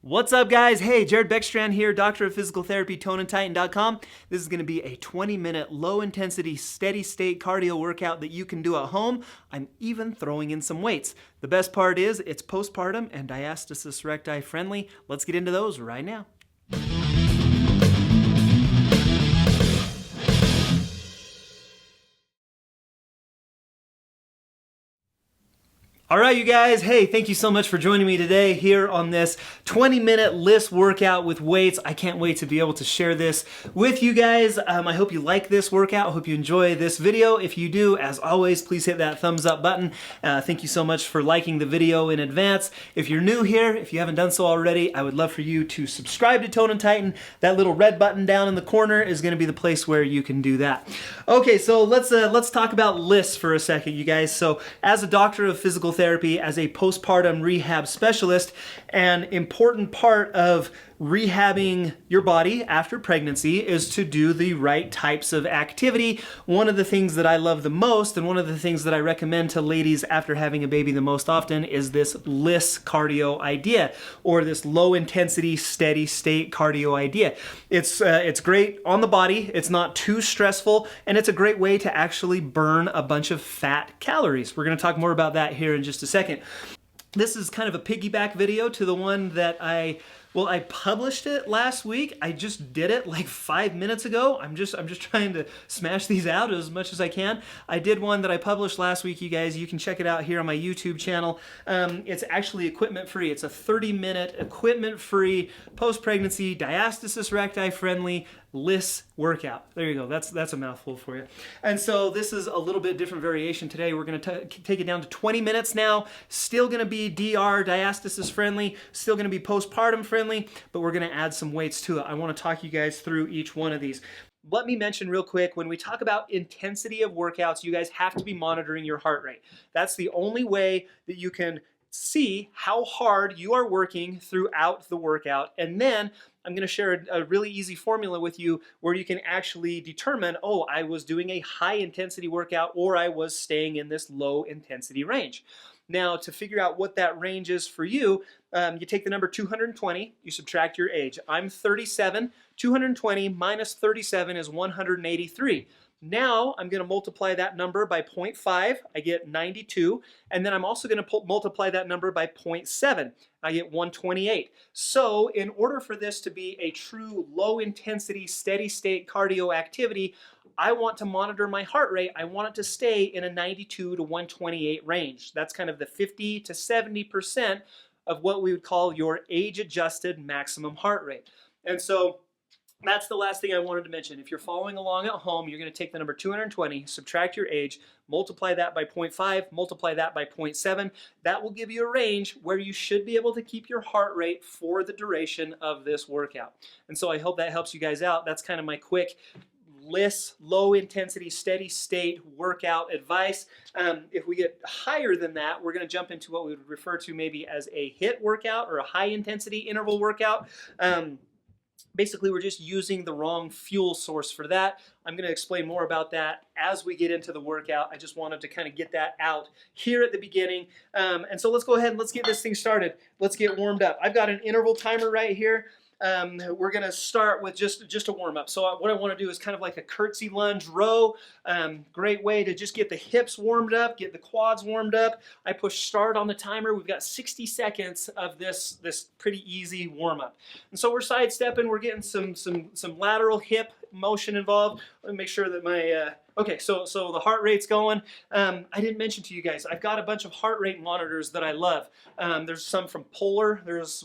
What's up, guys? Hey, Jared Beckstrand here, Doctor of Physical Therapy, ToneAndTighten.com. This is going to be a 20-minute low-intensity, steady-state cardio workout that you can do at home. I'm even throwing in some weights. The best part is it's postpartum and diastasis recti friendly. Let's get into those right now. All right, you guys. Hey, thank you so much for joining me today here on this 20-minute LISS workout with weights. I can't wait to be able to share this with you guys. I hope you like this workout. I hope you enjoy this video. If you do, as always, please hit that thumbs up button. Thank you so much for liking the video in advance. If you're new here, if you haven't done so already, I would love for you to subscribe to Tone and Tighten. That little red button down in the corner is going to be the place where you can do that. Okay, so let's talk about LISS for a second, you guys. So as a doctor of physical therapy, as a postpartum rehab specialist, an important part of rehabbing your body after pregnancy is to do the right types of activity. One of the things that I love the most, and one of the things that I recommend to ladies after having a baby the most often, is this LISS cardio idea, or this low intensity, steady state cardio idea. It's great on the body, it's not too stressful, and it's a great way to actually burn a bunch of fat calories. We're going to talk more about that here in just a second. This is kind of a piggyback video to the one that I published it last week. I just did it like 5 minutes ago. I'm just trying to smash these out as much as I can. I did one that I published last week, you guys. You can check it out here on my YouTube channel. It's actually equipment free. It's a 30-minute equipment free post-pregnancy diastasis recti friendly LISS workout. There you go. That's a mouthful for you. And so this is a little bit different variation today. We're going to take it down to 20 minutes now. Still going to be DR, diastasis friendly. Still going to be postpartum friendly, but we're going to add some weights to it. I want to talk you guys through each one of these. Let me mention real quick, when we talk about intensity of workouts, you guys have to be monitoring your heart rate. That's the only way that you can see how hard you are working throughout the workout. And then I'm going to share a really easy formula with you where you can actually determine, oh, I was doing a high intensity workout or I was staying in this low intensity range. Now, to figure out what that range is for you, you take the number 220, you subtract your age. I'm 37, 220 minus 37 is 183. Now I'm going to multiply that number by 0.5, I get 92, and then I'm also going to multiply that number by 0.7, I get 128. So in order for this to be a true low intensity, steady state cardio activity, I want to monitor my heart rate. I want it to stay in a 92 to 128 range. That's kind of the 50 to 70% of what we would call your age-adjusted maximum heart rate. And so that's the last thing I wanted to mention. If you're following along at home, you're going to take the number 220, subtract your age, multiply that by 0.5, multiply that by 0.7. That will give you a range where you should be able to keep your heart rate for the duration of this workout. And so I hope that helps you guys out. That's kind of my quick LISS, low intensity, steady state workout advice. If we get higher than that, we're going to jump into what we would refer to maybe as a HIIT workout or a high intensity interval workout. Basically, we're just using the wrong fuel source for that. I'm going to explain more about that as we get into the workout. I just wanted to kind of get that out here at the beginning. And so let's go ahead and let's get this thing started. Let's get warmed up. I've got an interval timer right here. We're going to start with just a warm-up. So what I want to do is kind of like a curtsy lunge row. Great way to just get the hips warmed up, get the quads warmed up. I push start on the timer. We've got 60 seconds of this pretty easy warm-up. And so we're sidestepping. We're getting some lateral hip motion involved. Let me make sure that my okay, so the heart rate's going. I didn't mention to you guys, I've got a bunch of heart rate monitors that I love. There's some from Polar, there's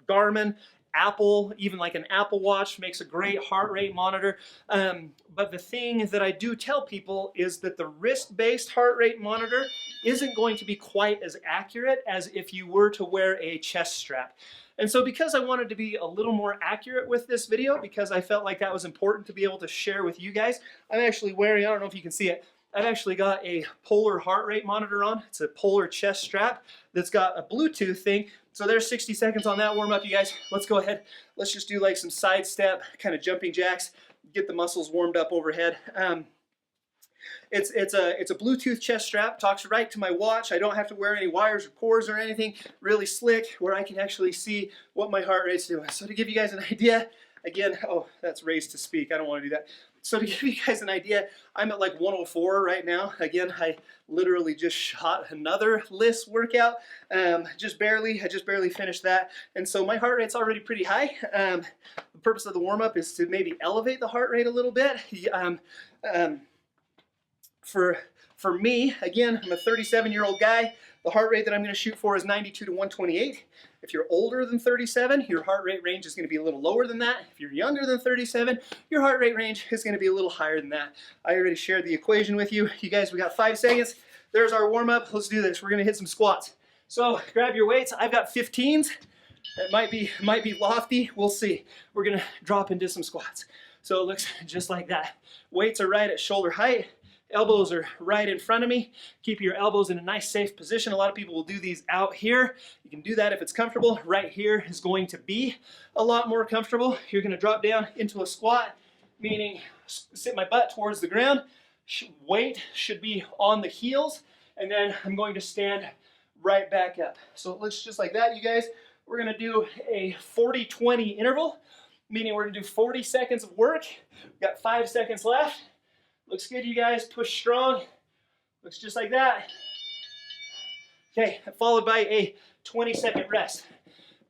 Garmin, Apple, even like an Apple Watch makes a great heart rate monitor. But the thing that I do tell people is that the wrist-based heart rate monitor isn't going to be quite as accurate as if you were to wear a chest strap. And so because I wanted to be a little more accurate with this video, because I felt like that was important to be able to share with you guys, I'm actually wearing, I don't know if you can see it, I've actually got a Polar heart rate monitor on. It's a Polar chest strap that's got a Bluetooth thing. So there's 60 seconds on that warm up, you guys. Let's go ahead. Let's just do like some side step, kind of jumping jacks, get the muscles warmed up overhead. It's a Bluetooth chest strap, talks right to my watch. I don't have to wear any wires or cords or anything. Really slick, where I can actually see what my heart rate's doing. So to give you guys an idea, again, oh, that's raised to speak. I don't want to do that. So to give you guys an idea, I'm at like 104 right now. Again, I literally just shot another LISS workout, just barely. I just barely finished that, and so my heart rate's already pretty high. The purpose of the warm-up is to maybe elevate the heart rate a little bit. For me, again, I'm a 37-year-old guy. The heart rate that I'm going to shoot for is 92 to 128. If you're older than 37, your heart rate range is going to be a little lower than that. If you're younger than 37, your heart rate range is going to be a little higher than that. I already shared the equation with you. You guys, we got 5 seconds. There's our warm-up. Let's do this. We're going to hit some squats. So grab your weights. I've got 15s. It might be lofty. We'll see. We're going to drop into some squats. So it looks just like that. Weights are right at shoulder height. Elbows are right in front of me. Keep your elbows in a nice safe position. A lot of people will do these out here. You can do that if it's comfortable. Right here is going to be a lot more comfortable. You're going to drop down into a squat, meaning sit my butt towards the ground. Weight should be on the heels, and then I'm going to stand right back up. So it looks just like that, you guys. We're going to do a 40-20 interval, meaning we're going to do 40 seconds of work. We've got 5 seconds left. Looks good, you guys. Push strong. Looks just like that. Okay, followed by a 20-second rest.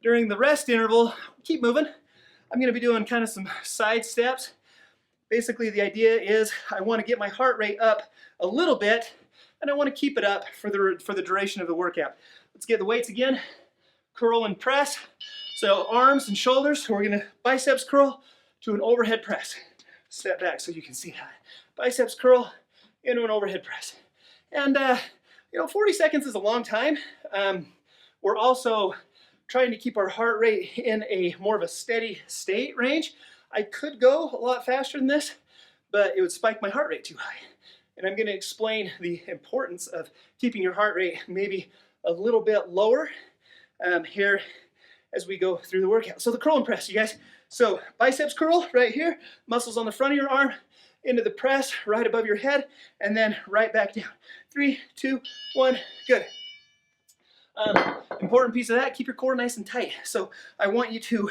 During the rest interval, keep moving. I'm going to be doing kind of some side steps. Basically, the idea is I want to get my heart rate up a little bit, and I want to keep it up for the duration of the workout. Let's get the weights again. Curl and press. So arms and shoulders, we're going to biceps curl to an overhead press. Step back so you can see that. Biceps curl into an overhead press. And, 40 seconds is a long time. We're also trying to keep our heart rate in a more of a steady state range. I could go a lot faster than this, but it would spike my heart rate too high. And I'm going to explain the importance of keeping your heart rate maybe a little bit lower here as we go through the workout. So the curl and press, you guys. So biceps curl right here, muscles on the front of your arm, into the press, right above your head, and then right back down. 3, 2, 1, good. Important piece of that, keep your core nice and tight. So I want you to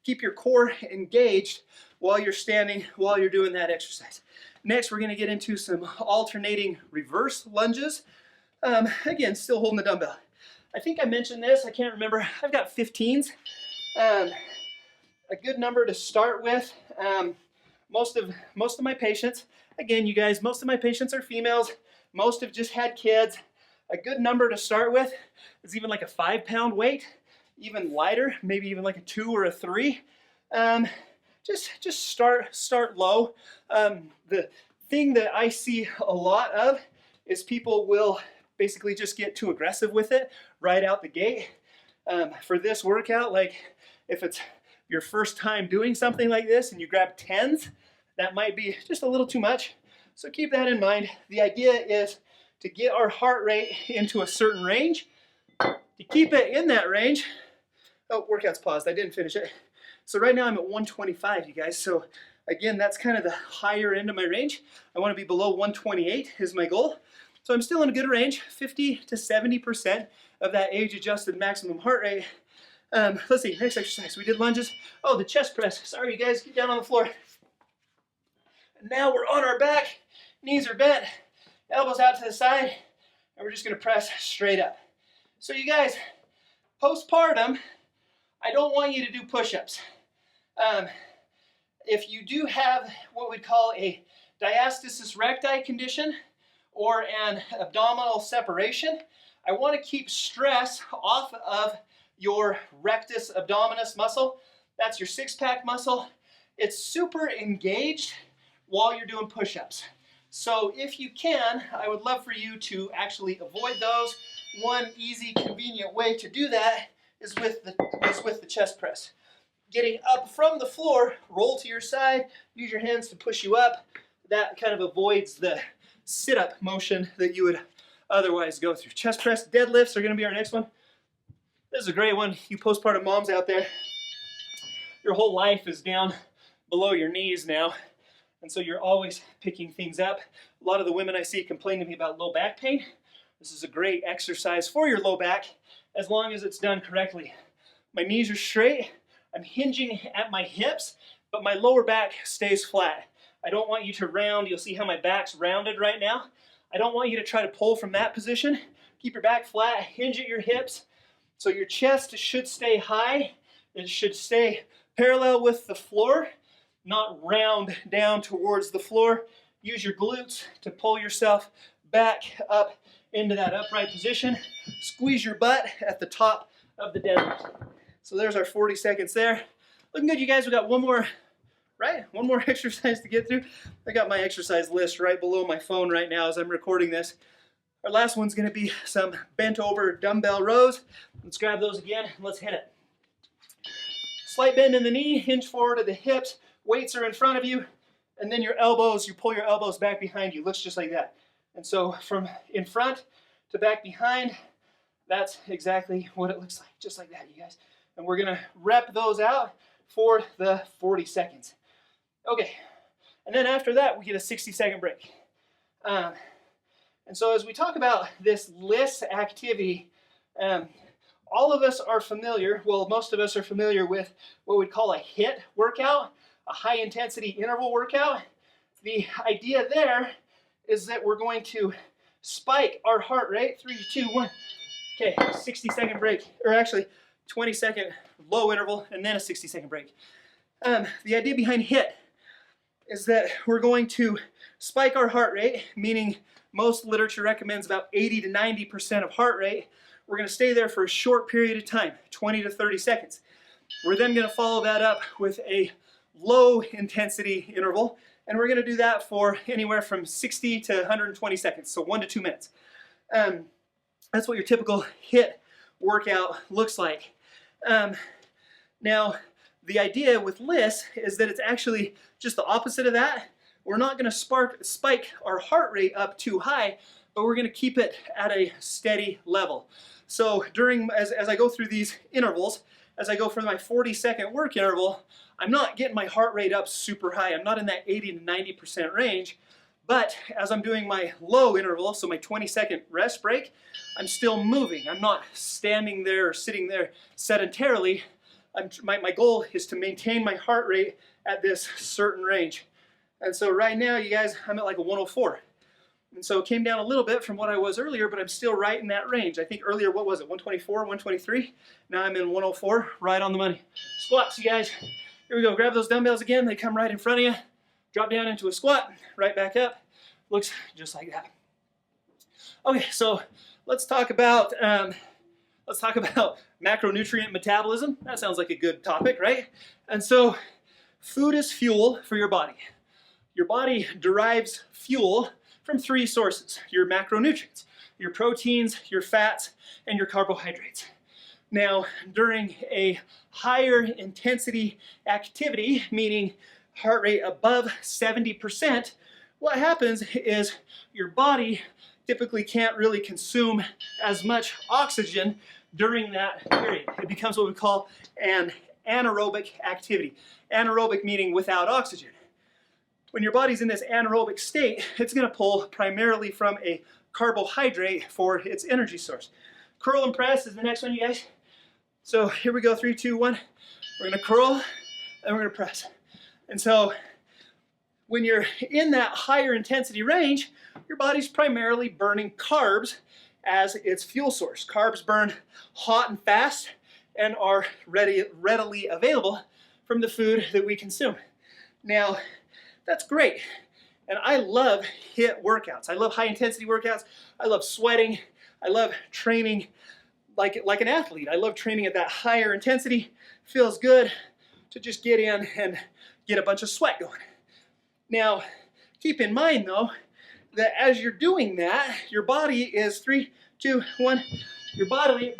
keep your core engaged while you're standing, while you're doing that exercise. Next, we're gonna get into some alternating reverse lunges. Again, still holding the dumbbell. I think I mentioned this, I can't remember. I've got 15s. A good number to start with. Most of my patients, again, you guys, most of my patients are females. Most have just had kids. A good number to start with is even like a 5-pound weight, even lighter, maybe even like a 2 or a 3. Just start low. The thing that I see a lot of is people will basically just get too aggressive with it right out the gate. For this workout, like if it's your first time doing something like this and you grab 10s, that might be just a little too much. So keep that in mind. The idea is to get our heart rate into a certain range. To keep it in that range, oh, workout's paused, I didn't finish it. So right now I'm at 125, you guys. So again, that's kind of the higher end of my range. I want to be below 128 is my goal. So I'm still in a good range, 50 to 70% of that age-adjusted maximum heart rate. Let's see, next exercise. We did lunges. Oh, the chest press. Sorry, you guys, get down on the floor. And now we're on our back. Knees are bent. Elbows out to the side. And we're just going to press straight up. So you guys, postpartum, I don't want you to do push-ups. If you do have what we call a diastasis recti condition or an abdominal separation, I want to keep stress off of your rectus abdominis muscle. That's your six-pack muscle. It's super engaged while you're doing push-ups. So if you can, I would love for you to actually avoid those. One easy, convenient way to do that is with the chest press. Getting up from the floor, roll to your side, use your hands to push you up. That kind of avoids the sit-up motion that you would otherwise go through. Chest press, deadlifts are going to be our next one. This is a great one. You postpartum moms out there, your whole life is down below your knees now. And so you're always picking things up. A lot of the women I see complain to me about low back pain. This is a great exercise for your low back as long as it's done correctly. My knees are straight. I'm hinging at my hips, but my lower back stays flat. I don't want you to round. You'll see how my back's rounded right now. I don't want you to try to pull from that position. Keep your back flat, hinge at your hips. So your chest should stay high. It should stay parallel with the floor, not round down towards the floor. Use your glutes to pull yourself back up into that upright position. Squeeze your butt at the top of the deadlift. So there's our 40 seconds there. Looking good, you guys. We got one more, right? One more exercise to get through. I got my exercise list right below my phone right now as I'm recording this. Our last one's going to be some bent over dumbbell rows. Let's grab those again and let's hit it. Slight bend in the knee, hinge forward at the hips. Weights are in front of you, and then your elbows, you pull your elbows back behind you. Looks just like that. And so from in front to back behind, that's exactly what it looks like. Just like that, you guys. And we're going to rep those out for the 40 seconds. Okay. And then after that, we get a 60-second break. And so as we talk about this LISS activity, all of us are familiar, well, most of us are familiar with what we'd call a HIIT workout, a high intensity interval workout. The idea there is that we're going to spike our heart rate. 3, 2, 1. Okay, 60-second break, or actually 20-second low interval, and then a 60-second break. The idea behind HIIT is that we're going to spike our heart rate, meaning most literature recommends about 80 to 90% of heart rate. We're going to stay there for a short period of time, 20 to 30 seconds. We're then going to follow that up with a low intensity interval, and we're going to do that for anywhere from 60 to 120 seconds, so 1 to 2 minutes. That's what your typical HIIT workout looks like. Now, the idea with LISS is that it's actually just the opposite of that. We're not going to spike our heart rate up too high, but we're going to keep it at a steady level. So as I go through these intervals, as I go for my 40-second work interval, I'm not getting my heart rate up super high. I'm not in that 80 to 90% range. But as I'm doing my low interval, so my 20-second rest break, I'm still moving. I'm not standing there or sitting there sedentarily. My goal is to maintain my heart rate at this certain range. And so right now, you guys, I'm at like a 104. And so it came down a little bit from what I was earlier, but I'm still right in that range. I think earlier, what was it, 124, 123? Now I'm in 104, right on the money. Squats, you guys. Here we go. Grab those dumbbells again. They come right in front of you. Drop down into a squat, right back up. Looks just like that. Okay, so let's talk about macronutrient metabolism. That sounds like a good topic, right? And so food is fuel for your body. Your body derives fuel from 3 sources: your macronutrients, your proteins, your fats, and your carbohydrates. Now, during a higher intensity activity, meaning heart rate above 70%, what happens is your body typically can't really consume as much oxygen during that period. It becomes what we call an anaerobic activity. Anaerobic meaning without oxygen. When your body's in this anaerobic state, it's going to pull primarily from a carbohydrate for its energy source. Curl and press is the next one, you guys. So here we go, 3, 2, 1. We're going to curl and we're going to press. And so when you're in that higher intensity range, your body's primarily burning carbs as its fuel source. Carbs burn hot and fast and are readily available from the food that we consume. Now, that's great. And I love HIIT workouts. I love high intensity workouts. I love sweating. I love training like an athlete. I love training at that higher intensity. Feels good to just get in and get a bunch of sweat going. Now, keep in mind though, that as you're doing that, your body is 3, 2, 1. Your body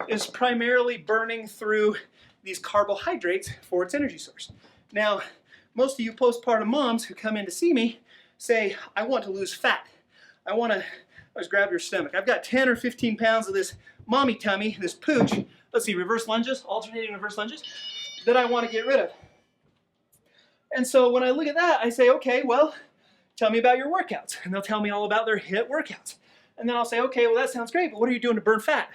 is primarily burning through these carbohydrates for its energy source. Now, most of you postpartum moms who come in to see me say, I want to lose fat. I want to, let's grab your stomach. I've got 10 or 15 pounds of this mommy tummy, this pooch. Let's see, reverse lunges, alternating reverse lunges, that I want to get rid of. And so when I look at that, I say, okay, well, tell me about your workouts. And they'll tell me all about their HIIT workouts. And then I'll say, okay, well, that sounds great, but what are you doing to burn fat?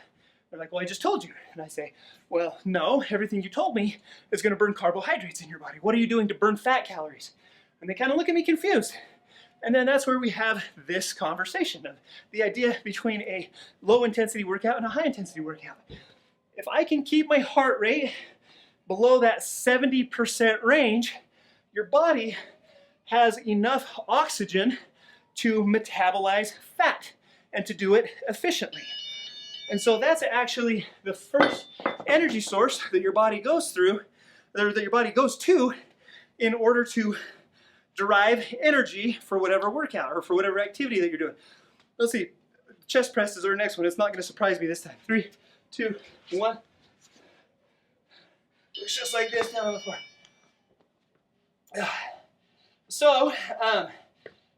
They're like, well, I just told you. And I say, well, no, everything you told me is going to burn carbohydrates in your body. What are you doing to burn fat calories? And they kind of look at me confused. And then that's where we have this conversation of the idea between a low intensity workout and a high intensity workout. If I can keep my heart rate below that 70% range, your body has enough oxygen to metabolize fat and to do it efficiently. And so that's actually the first energy source that your body goes through, or that your body goes to, in order to derive energy for whatever workout or for whatever activity that you're doing. Let's see, chest press is our next one. It's not going to surprise me this time. 3, 2, 1. Looks just like this down on the floor. So,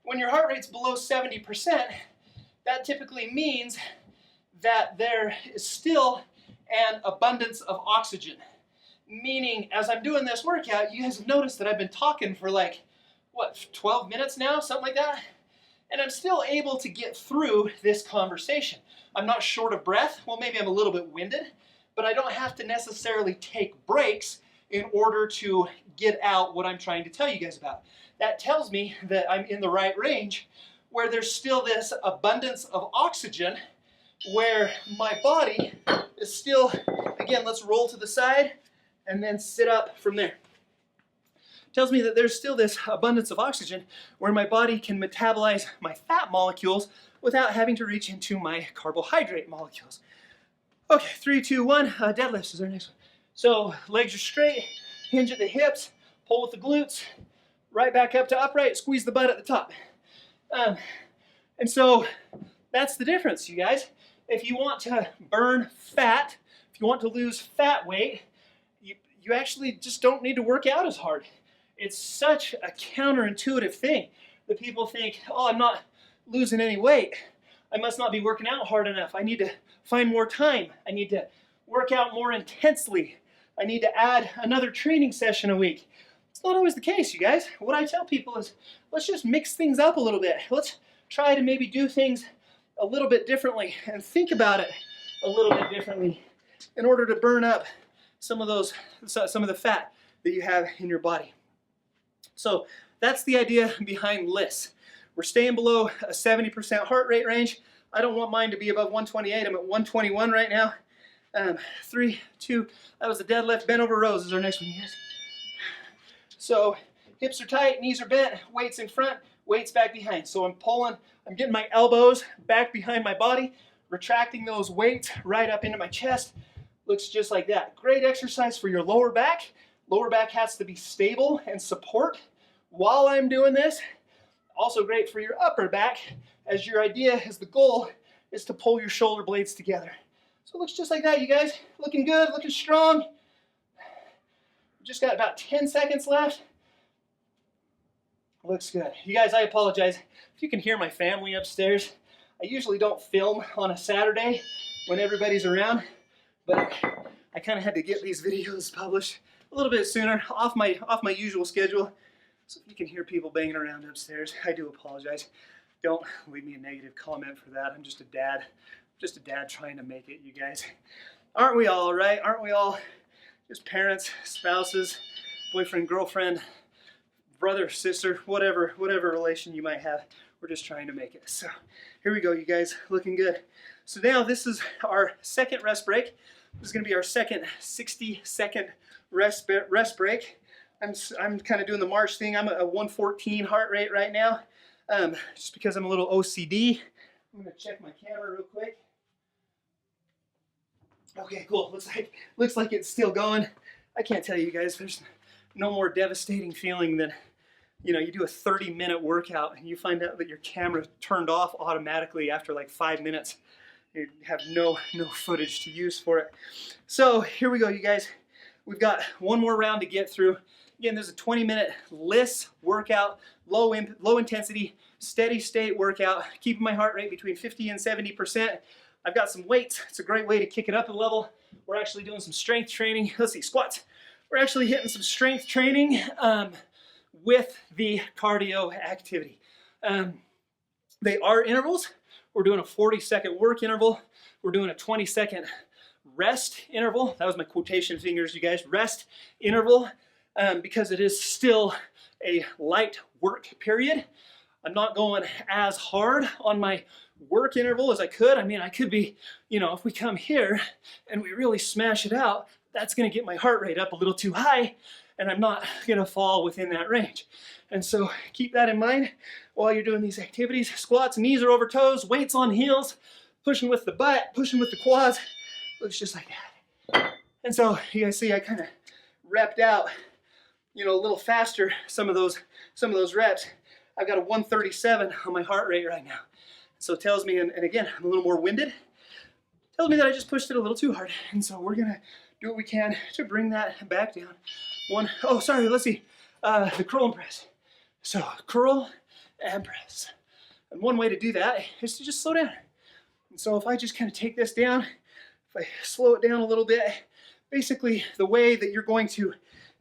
when your heart rate's below 70%, that typically means that there is still an abundance of oxygen. Meaning, as I'm doing this workout, you guys have noticed that I've been talking for like, what, 12 minutes now? Something like that? And I'm still able to get through this conversation. I'm not short of breath. Well, maybe I'm a little bit winded, but I don't have to necessarily take breaks in order to get out what I'm trying to tell you guys about. That tells me that I'm in the right range where there's still this abundance of oxygen where my body is still, again, let's roll to the side and then sit up from there. Tells me that there's still this abundance of oxygen where my body can metabolize my fat molecules without having to reach into my carbohydrate molecules. Okay, 3, 2, 1, deadlifts is our next one. So legs are straight, hinge at the hips, pull with the glutes, right back up to upright, squeeze the butt at the top. And so that's the difference, you guys. If you want to burn fat, if you want to lose fat weight, you actually just don't need to work out as hard. It's such a counterintuitive thing that people think, oh, I'm not losing any weight. I must not be working out hard enough. I need to find more time. I need to work out more intensely. I need to add another training session a week. It's not always the case, you guys. What I tell people is, let's just mix things up a little bit. Let's try to maybe do things a little bit differently and think about it a little bit differently in order to burn up some of the fat that you have in your body. So that's the idea behind LISS. We're staying below a 70% heart rate range. I don't want mine to be above 128. I'm at 121 right now. 3, 2, that was the deadlift. Bent over rows is our next one, you guys. So hips are tight, knees are bent, weights in front, weights back behind. So I'm pulling, I'm getting my elbows back behind my body, retracting those weights right up into my chest. Looks just like that. Great exercise for your lower back. Lower back has to be stable and support while I'm doing this. Also great for your upper back, as your idea is the goal is to pull your shoulder blades together. So it looks just like that, you guys. Looking good, looking strong. Just got about 10 seconds left. Looks good. You guys, I apologize if you can hear my family upstairs. I usually don't film on a Saturday when everybody's around, but I kind of had to get these videos published a little bit sooner, off my usual schedule. So if you can hear people banging around upstairs, I do apologize. Don't leave me a negative comment for that. I'm just a dad. Just a dad trying to make it, you guys. Aren't we all, right? Aren't we all just parents, spouses, boyfriend, girlfriend, brother, sister, whatever relation you might have. We're just trying to make it. So here we go, you guys. Looking good. So now this is our second rest break. This is going to be our second 60-second rest break. I'm kind of doing the march thing. I'm at a 114 heart rate right now, just because I'm a little OCD. I'm going to check my camera real quick. Okay, cool. Looks like it's still going. I can't tell you guys, there's no more devastating feeling than, you do a 30-minute workout and you find out that your camera turned off automatically after like 5 minutes. You have no footage to use for it. So here we go, you guys. We've got one more round to get through. Again, there's a 20-minute LISS workout, low intensity, steady state workout, keeping my heart rate between 50 and 70%. I've got some weights. It's a great way to kick it up a level. We're actually doing some strength training. Let's see, squats. We're actually hitting some strength training with the cardio activity. They are intervals. We're doing a 40-second work interval. We're doing a 20-second rest interval. That was my quotation fingers, you guys. Rest interval, because it is still a light work period. I'm not going as hard on my work interval as I could. I mean, I could be, you know, if we come here and we really smash it out, that's going to get my heart rate up a little too high, and I'm not going to fall within that range. And so keep that in mind while you're doing these activities. Squats, knees are over toes, weights on heels, pushing with the butt, pushing with the quads. Looks just like that. And so you guys see I kind of repped out, you know, a little faster some of those reps. I've got a 137 on my heart rate right now. So it tells me, and again, I'm a little more winded, tells me that I just pushed it a little too hard. And so we're gonna do what we can to bring that back down. Let's see, the curl and press. So curl and press. And one way to do that is to just slow down. And so if I just kind of take this down, if I slow it down a little bit, basically the way that you're going to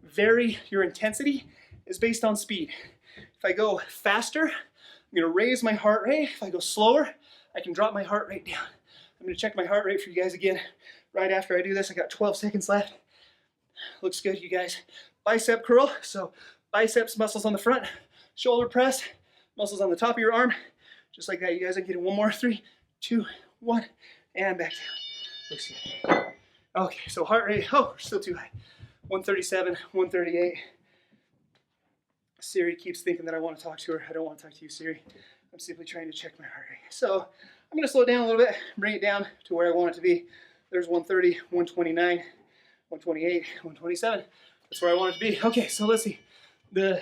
vary your intensity is based on speed. If I go faster, I'm gonna raise my heart rate. If I go slower, I can drop my heart rate down. I'm gonna check my heart rate for you guys again right after I do this. I got 12 seconds left. Looks good, you guys. Bicep curl, so biceps muscles on the front, shoulder press, muscles on the top of your arm, just like that. You guys are getting one more. 3, 2, 1, and back down. Looks good. Okay, so heart rate, we're still too high. 137, 138. Siri keeps thinking that I want to talk to her. I don't want to talk to you, Siri. I'm simply trying to check my heart rate. So I'm going to slow it down a little bit, bring it down to where I want it to be. There's 130, 129, 128, 127. That's where I want it to be. Okay, so let's see. The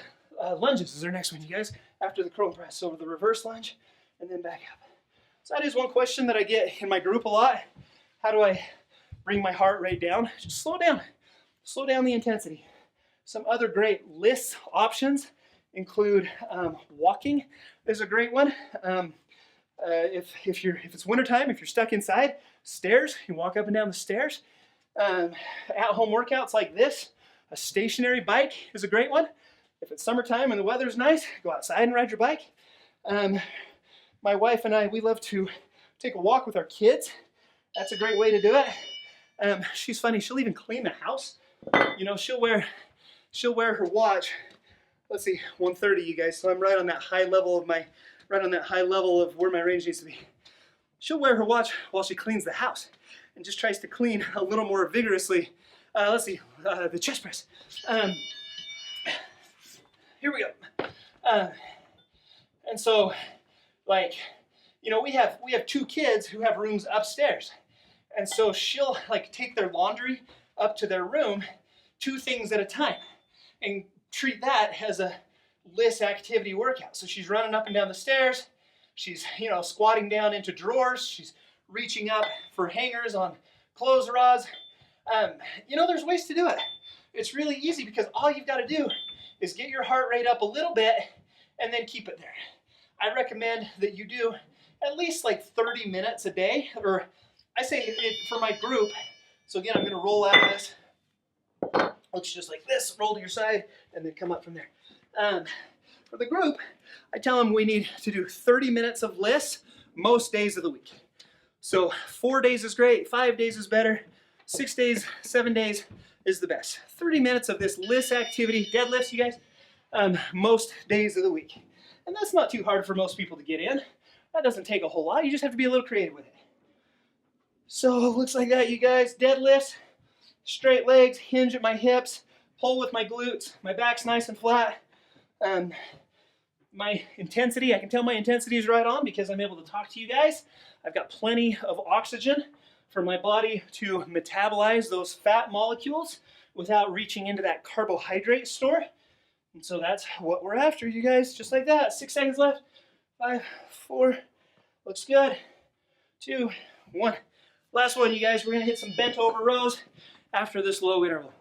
lunges is our next one, you guys. After the curl and press, so the reverse lunge and then back up. So that is one question that I get in my group a lot. How do I bring my heart rate down? Just slow down. Slow down the intensity. Some other great LISS options include walking is a great one. If it's wintertime, if you're stuck inside, stairs, you walk up and down the stairs. At-home workouts like this, a stationary bike is a great one. If it's summertime and the weather's nice, go outside and ride your bike. My wife and I, we love to take a walk with our kids. That's a great way to do it. She's funny, she'll even clean the house. You know, she'll wear her watch. Let's see, 130, you guys. So I'm right on that high level of where my range needs to be. She'll wear her watch while she cleans the house and just tries to clean a little more vigorously. Let's see, the chest press. Here we go. And so, like, you know, we have 2 kids who have rooms upstairs. And so she'll like take their laundry up to their room, 2 things at a time, and treat that as a LISS activity workout. So she's running up and down the stairs. She's, you know, squatting down into drawers. She's reaching up for hangers on clothes rods. You know, there's ways to do it. It's really easy because all you've got to do is get your heart rate up a little bit and then keep it there. I recommend that you do at least like 30 minutes a day, or I say it for my group. So again, I'm going to roll out of this. Looks just like this. Roll to your side and then come up from there. For the group, I tell them we need to do 30 minutes of LISS most days of the week. So 4 days is great, 5 days is better, 6 days, 7 days is the best. 30 minutes of this LISS activity, deadlifts, you guys, most days of the week. And that's not too hard for most people to get in. That doesn't take a whole lot. You just have to be a little creative with it. So it looks like that, you guys. Deadlifts, straight legs, hinge at my hips, pull with my glutes. My back's nice and flat. My intensity, I can tell my intensity is right on because I'm able to talk to you guys. I've got plenty of oxygen for my body to metabolize those fat molecules without reaching into that carbohydrate store. And so that's what we're after, you guys, just like that. 6 seconds left. 5, 4, looks good. 2, 1. Last one, you guys, we're gonna hit some bent over rows after this low interval.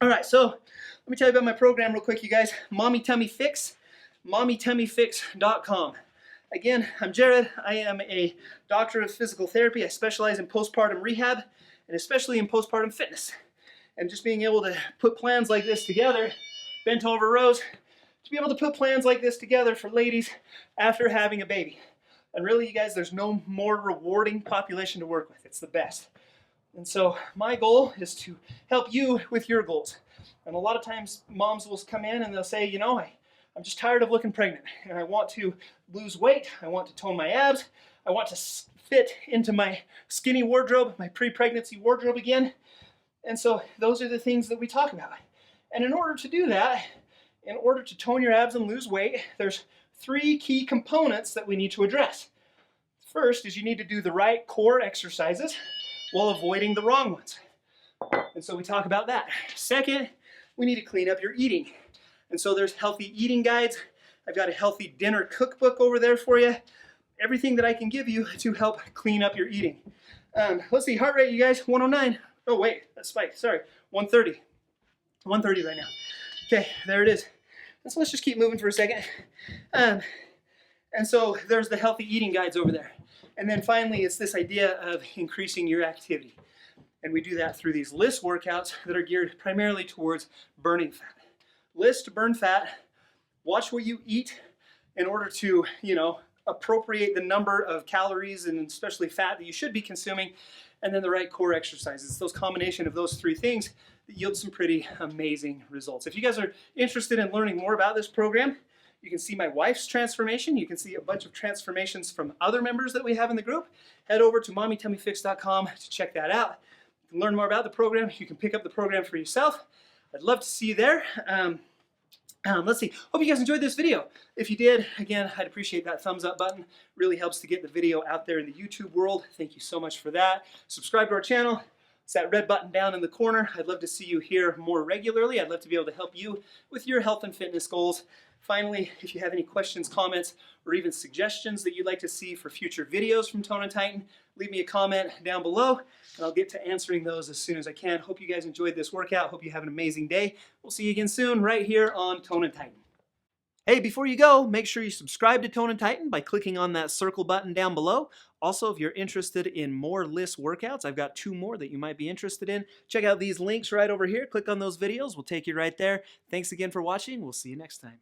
All right, so let me tell you about my program real quick, you guys. Mommy Tummy Fix, mommytummyfix.com. Again, I'm Jared. I am a doctor of physical therapy. I specialize in postpartum rehab and especially in postpartum fitness. And just being able to put plans like this together, bent over rows, to be able to put plans like this together for ladies after having a baby. And really, you guys, there's no more rewarding population to work with. It's the best. And so my goal is to help you with your goals. And a lot of times moms will come in and they'll say, you know, I'm just tired of looking pregnant and I want to lose weight. I want to tone my abs. I want to fit into my skinny wardrobe, my pre-pregnancy wardrobe again. And so those are the things that we talk about. And in order to do that, in order to tone your abs and lose weight, there's 3 key components that we need to address. First is you need to do the right core exercises while avoiding the wrong ones. And so we talk about that. Second, we need to clean up your eating. And so there's healthy eating guides. I've got a healthy dinner cookbook over there for you. Everything that I can give you to help clean up your eating. Let's see, heart rate, you guys, 109. Oh wait, that spiked, sorry, 130. 130 right now. Okay, there it is. So let's just keep moving for a second. And so there's the healthy eating guides over there. And then finally, it's this idea of increasing your activity. And we do that through these LISS workouts that are geared primarily towards burning fat. LISS to burn fat, watch what you eat in order to, appropriate the number of calories and especially fat that you should be consuming, and then the right core exercises. It's those combination of those 3 things that yield some pretty amazing results. If you guys are interested in learning more about this program, you can see my wife's transformation. You can see a bunch of transformations from other members that we have in the group. Head over to mommytummyfix.com to check that out. You can learn more about the program. You can pick up the program for yourself. I'd love to see you there. Let's see. Hope you guys enjoyed this video. If you did, again, I'd appreciate that thumbs up button. Really helps to get the video out there in the YouTube world. Thank you so much for that. Subscribe to our channel. It's that red button down in the corner. I'd love to see you here more regularly. I'd love to be able to help you with your health and fitness goals. Finally, if you have any questions, comments, or even suggestions that you'd like to see for future videos from Tone and Tighten, leave me a comment down below, and I'll get to answering those as soon as I can. Hope you guys enjoyed this workout. Hope you have an amazing day. We'll see you again soon right here on Tone and Tighten. Hey, before you go, make sure you subscribe to Tone and Tighten by clicking on that circle button down below. Also, if you're interested in more LISS workouts, I've got 2 more that you might be interested in. Check out these links right over here. Click on those videos. We'll take you right there. Thanks again for watching. We'll see you next time.